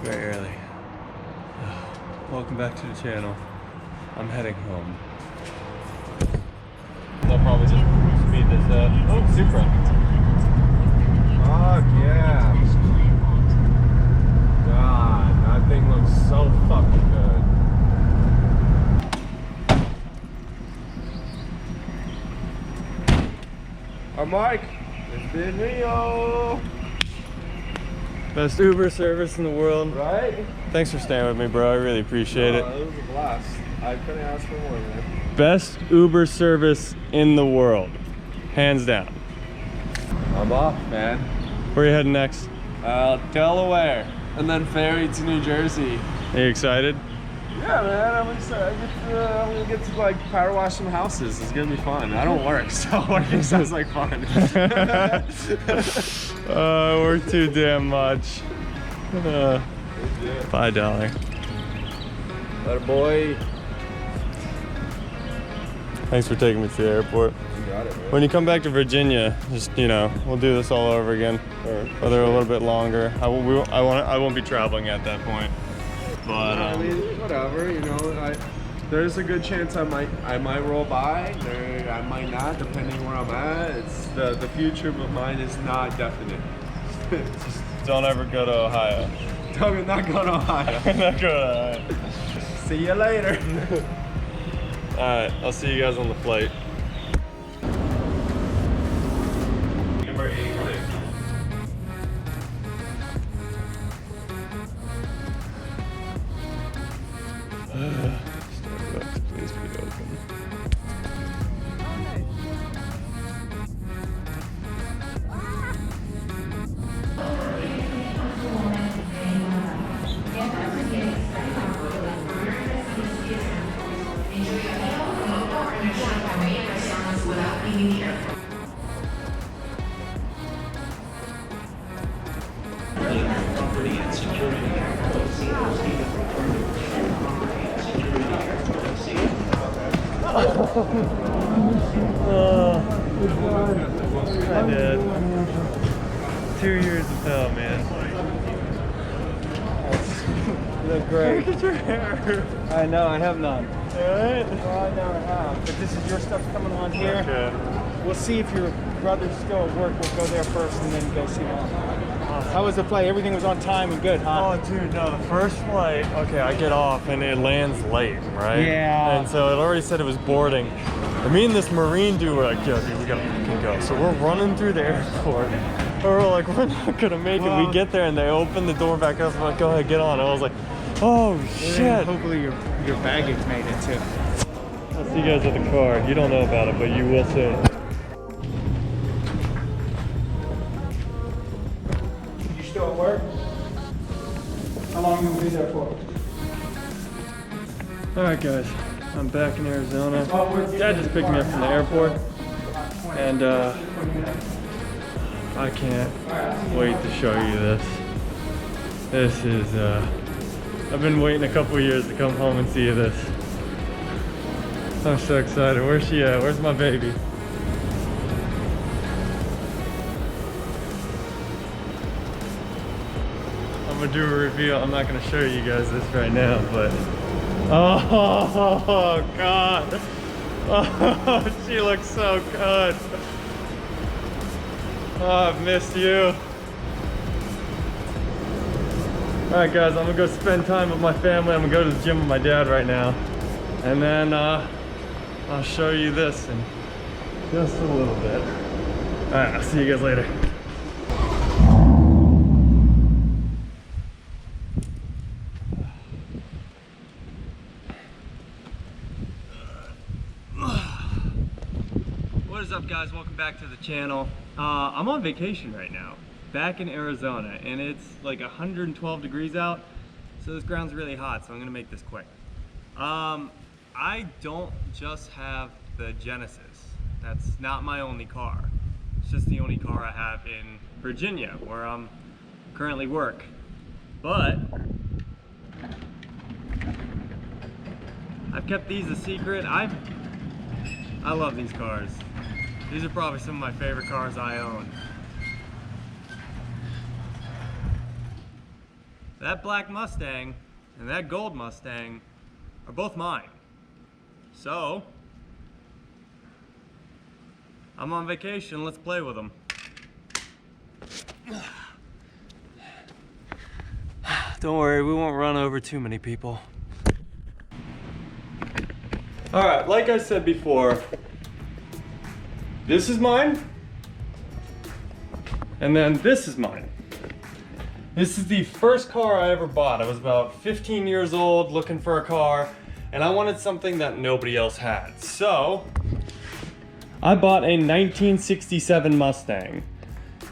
very early. Welcome back to the channel. I'm heading home. I'll probably just speed this up. Oh, Supra. Fuck yeah. God, that thing looks so fucking good. Alright, Mike, it's been Rio. Best Uber service in the world. Right? Thanks for staying with me, bro. I really appreciate it. It was a blast. I couldn't ask for more, man. Best Uber service in the world. Hands down. I'm off, man. Where are you heading next? Delaware. And then ferry to New Jersey. Are you excited? Yeah, man, I'm excited. I'm gonna get to like power wash some houses. It's gonna be fun. I don't work, so working sounds like fun. I work too damn much. $5. Later, boy. Thanks for taking me to the airport. You got it, man. When you come back to Virginia, just, you know, we'll do this all over again, whether a little bit longer. I won't be traveling at that point. But I mean, whatever, you know. There's a good chance I might roll by. I might not, depending where I'm at. It's the future of mine is not definite. just don't ever go to Ohio. Not go to Ohio. Not go to Ohio. See you later. All right, I'll see you guys on the flight. Number 86. Starbucks, please be open. I did. 2 years of hell, man. You look great. Look at your hair. I know, I have none. Alright? Well, I never have. But this is your stuff coming on here. Okay. We'll see if your brother's still at work. We'll go there first and then go see him. How was the flight? Everything was on time and good, huh? Oh, dude, no, the first flight, okay, I get off and it lands late, right? Yeah. And so it already said it was boarding. And me and this Marine dude were like, yo, dude, we gotta fucking go. So we're running through the airport. And we're like, we're not gonna make it. We get there and they open the door back up. I'm like, go ahead, get on. And I was like, oh, shit. Hopefully your baggage made it too. I'll see you guys at the car. You don't know about it, but you will soon. You still at work? How long will you be there for? All right, guys, I'm back in Arizona. Dad just picked me up from the airport, and I can't wait to show you this. This is, I've been waiting a couple years to come home and see this. I'm so excited. Where's she at? Where's my baby? I'm gonna do a reveal. I'm not gonna show you guys this right now, but oh God! Oh, she looks so good. Oh, I've missed you. All right, guys, I'm gonna go spend time with my family. I'm gonna go to the gym with my dad right now, and then I'll show you this in just a little bit. All right, I'll see you guys later. What is up, guys? Welcome back to the channel. I'm on vacation right now, back in Arizona, and it's like 112 degrees out, so this ground's really hot, so I'm gonna make this quick. I don't just have the Genesis. That's not my only car. It's just the only car I have in Virginia, where I'm currently work. But I've kept these a secret. I love these cars. These are probably some of my favorite cars I own. that black Mustang and that gold Mustang are both mine. So, I'm on vacation, let's play with them. Don't worry, we won't run over too many people. All right, like I said before, this is mine, and then this is mine. This is the first car I ever bought. I was about 15 years old looking for a car, and I wanted something that nobody else had. So, I bought a 1967 Mustang.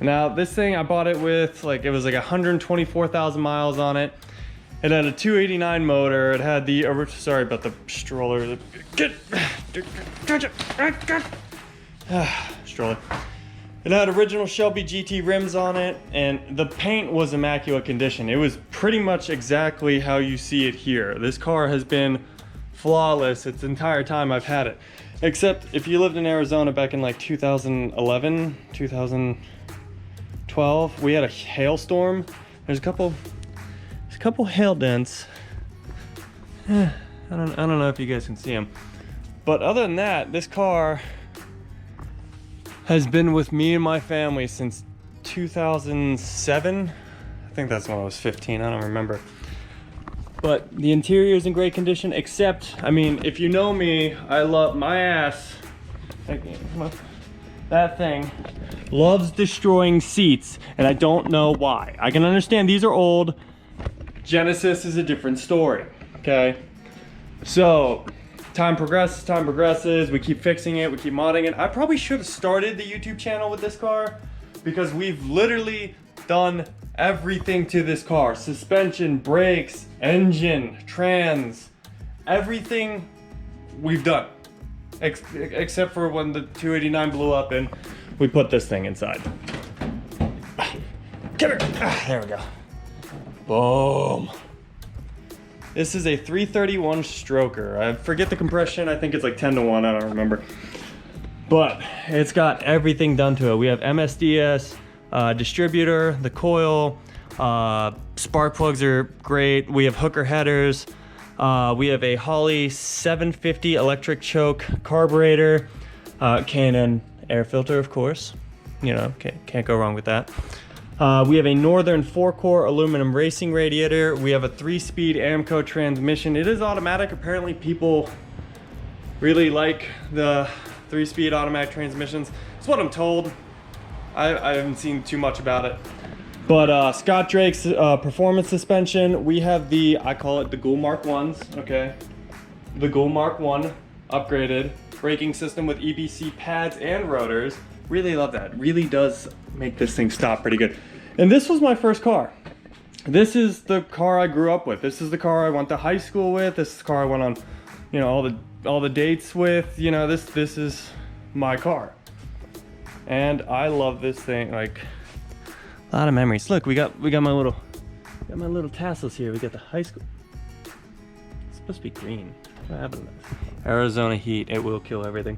Now, this thing, I bought it with, it was 124,000 miles on it. It had a 289 motor. It had the, sorry about the stroller. Stroller. It had original Shelby GT rims on it, and the paint was immaculate condition. It was pretty much exactly how you see it here. This car has been flawless its entire time I've had it. Except if you lived in Arizona back in 2011, 2012, we had a hailstorm. There's a couple hail dents. I don't know if you guys can see them. But other than that, this car has been with me and my family since 2007. I think that's when I was 15, I don't remember. But the interior is in great condition, except, I mean, if you know me, I love my ass. That thing loves destroying seats, and I don't know why. I can understand these are old. Genesis is a different story, okay? So, time progresses, we keep fixing it, we keep modding it. I probably should have started the YouTube channel with this car because we've literally done everything to this car. Suspension, brakes, engine, trans, everything we've done. Except for when the 289 blew up and we put this thing inside. Come here. There we go. Boom. This is a 331 stroker. I forget the compression. I think it's 10-to-1. I don't remember. But it's got everything done to it. We have MSDS, distributor, the coil, spark plugs are great. We have hooker headers. We have a Holley 750 electric choke carburetor, Canon air filter, of course. You know, can't go wrong with that. We have a Northern 4-core aluminum racing radiator. We have a 3-speed AMCO transmission. It is automatic. Apparently people really like the 3-speed automatic transmissions. That's what I'm told. I haven't seen too much about it. But Scott Drake's performance suspension. We have the, I call it the Ghoul Mark 1s, okay? The Ghoul Mark 1 upgraded braking system with EBC pads and rotors. Really love that. Really does make this thing stop pretty good. And this was my first car. This is the car I grew up with. This is the car I went to high school with. This is the car I went on, you know, all the dates with. You know, this is my car. And I love this thing. Like, a lot of memories. Look, we got my little tassels here. We got the high school. It's supposed to be green. What happened? Arizona heat, it will kill everything.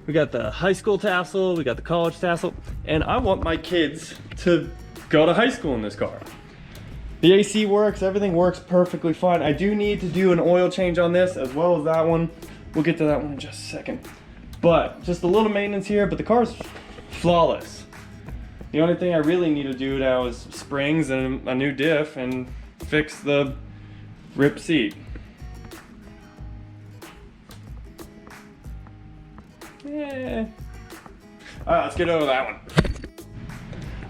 We got the high school tassel, we got the college tassel, and I want my kids to go to high school in this car. The AC works, everything works perfectly fine. I do need to do an oil change on this as well as that one. We'll get to that one in just a second. But just a little maintenance here, but the car's flawless. The only thing I really need to do now is springs and a new diff and fix the ripped seat. Yeah. All right, let's get over that one.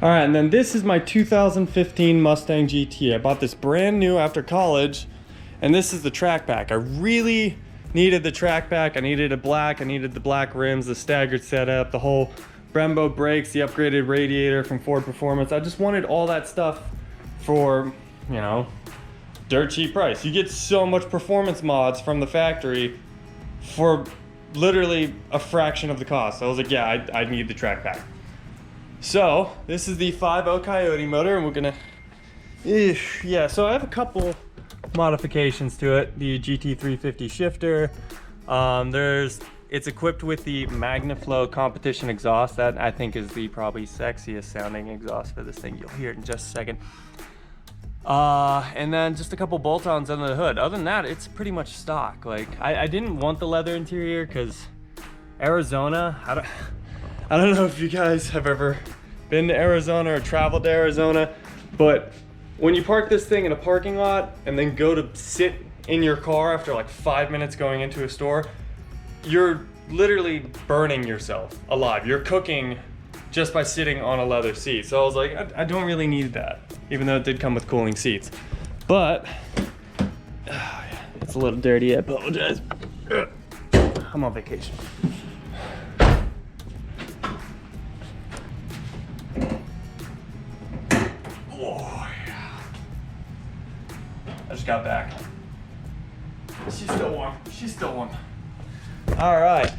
All right, and then this is my 2015 Mustang GT. I bought this brand new after college, and this is the track pack. I really needed the track pack. I needed a black, I needed the black rims, the staggered setup, the whole Brembo brakes, the upgraded radiator from Ford Performance. I just wanted all that stuff for, you know, dirt cheap price. You get so much performance mods from the factory for literally a fraction of the cost. So I was like, yeah, I need the track pack. So this is the 5.0 Coyote motor, and we're gonna, yeah, so I have a couple modifications to it. The GT350 shifter, it's equipped with the MagnaFlow competition exhaust. That I think is the probably sexiest sounding exhaust for this thing. You'll hear it in just a second. And then just a couple bolt-ons under the hood. Other than that, it's pretty much stock. Like, I didn't want the leather interior because Arizona, I don't know if you guys have ever been to Arizona or traveled to Arizona, but when you park this thing in a parking lot and then go to sit in your car after like 5 minutes going into a store, you're literally burning yourself alive. You're cooking just by sitting on a leather seat. So I was like, I don't really need that, even though it did come with cooling seats. But it's a little dirty, I apologize. I'm on vacation. Oh, yeah. I just got back. She's still warm. She's still warm. All right.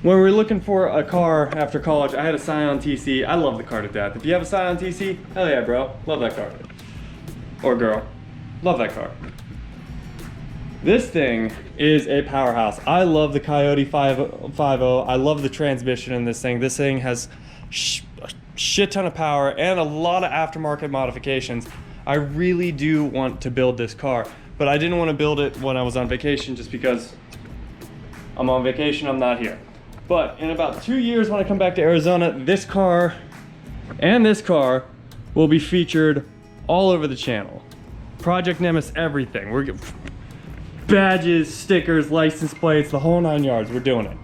When we were looking for a car after college, I had a Scion TC. I love the car to death. If you have a Scion TC, hell yeah, bro. Love that car. Or girl. Love that car. This thing is a powerhouse. I love the Coyote 5.0. I love the transmission in this thing. This thing has a shit ton of power and a lot of aftermarket modifications. I really do want to build this car, but I didn't want to build it when I was on vacation just because I'm on vacation, I'm not here. But in about 2 years when I come back to Arizona, this car and this car will be featured all over the channel. Project Nemesis, everything. We're badges, stickers, license plates, the whole 9 yards. We're doing it.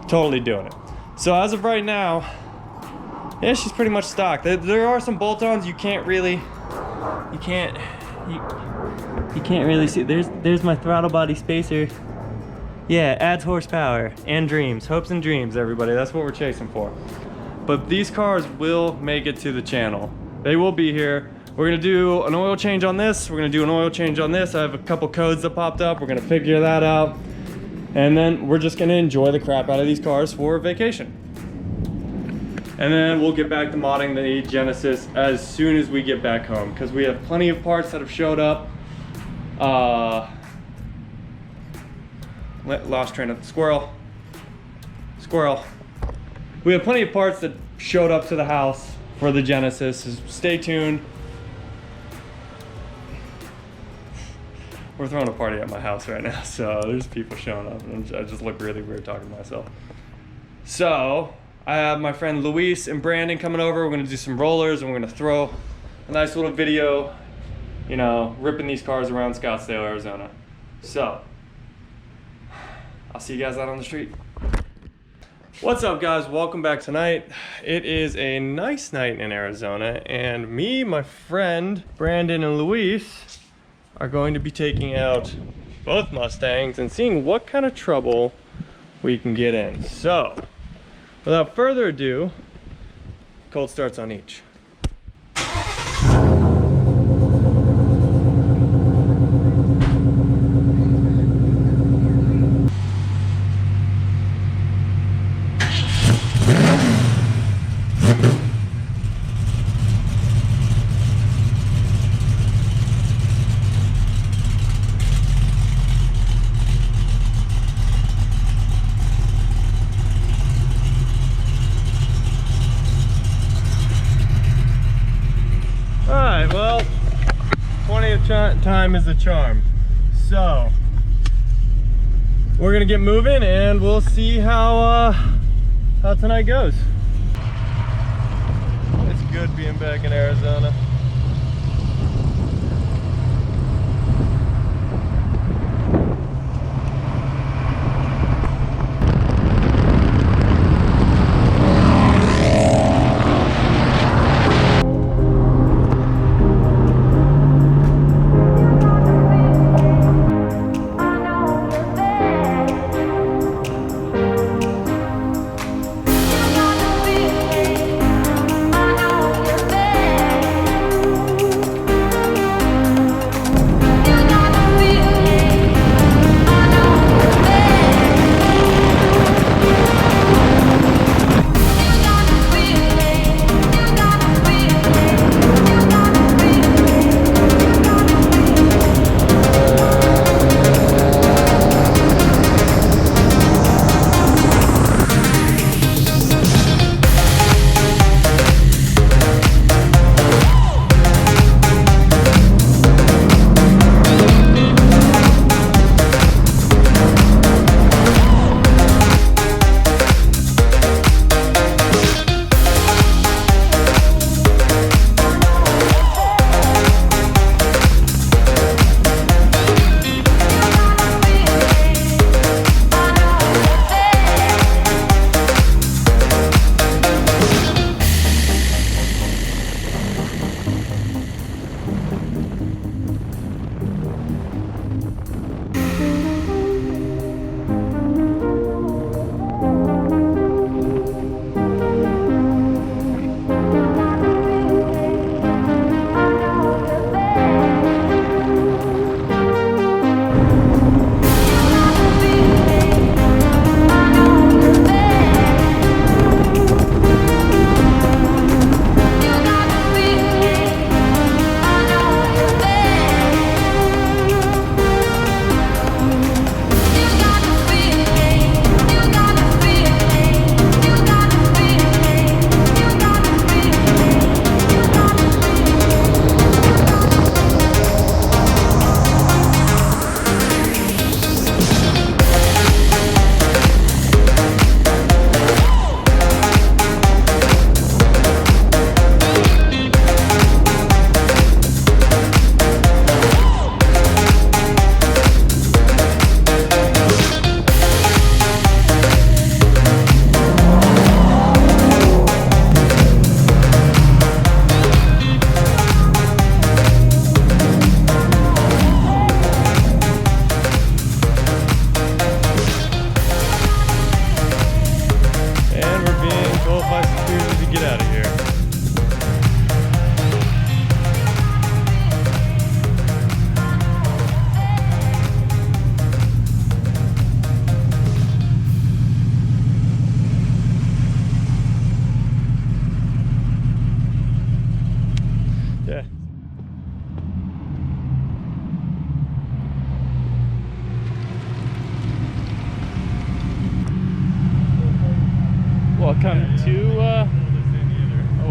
Totally doing it. So as of right now, yeah, she's pretty much stock. There are some bolt-ons you can't really see. There's my throttle body spacer. Yeah, adds horsepower and dreams. Hopes and dreams, everybody. That's what we're chasing for. But these cars will make it to the channel. They will be here. We're gonna do an oil change on this. We're gonna do an oil change on this. I have a couple codes that popped up. We're gonna figure that out. And then we're just gonna enjoy the crap out of these cars for vacation. And then we'll get back to modding the Genesis as soon as we get back home, because we have plenty of parts that have showed up. Lost train of squirrel. We have plenty of parts that showed up to the house for the Genesis. Stay tuned. We're throwing a party at my house right now, so there's people showing up, and I just look really weird talking to myself. So I have my friend Luis and Brandon coming over. We're gonna do some rollers, and we're gonna throw a nice little video, you know, ripping these cars around Scottsdale, Arizona. So I'll see you guys out on the street. What's up, guys? Welcome back tonight. It is a nice night in Arizona, and me, my friend Brandon, and Luis are going to be taking out both Mustangs and seeing what kind of trouble we can get in. So without further ado, cold starts on each. Well, 20th time is a charm. So we're gonna get moving, and we'll see how tonight goes. It's good being back in Arizona.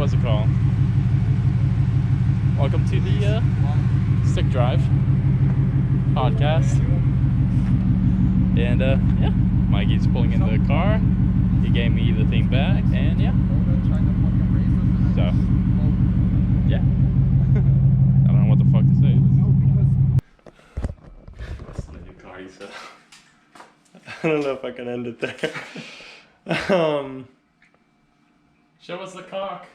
what's it called? Welcome to the Stick Drive podcast. And yeah, Mikey's pulling in the car. He gave me the thing back, and yeah. So, yeah. I don't know what the fuck to say. That's the new car, he said. I don't know if I can end it there. Show us the cock.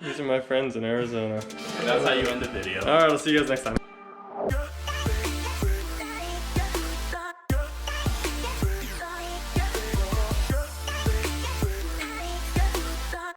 These are my friends in Arizona. That's how you end the video. Alright, I'll see you guys next time.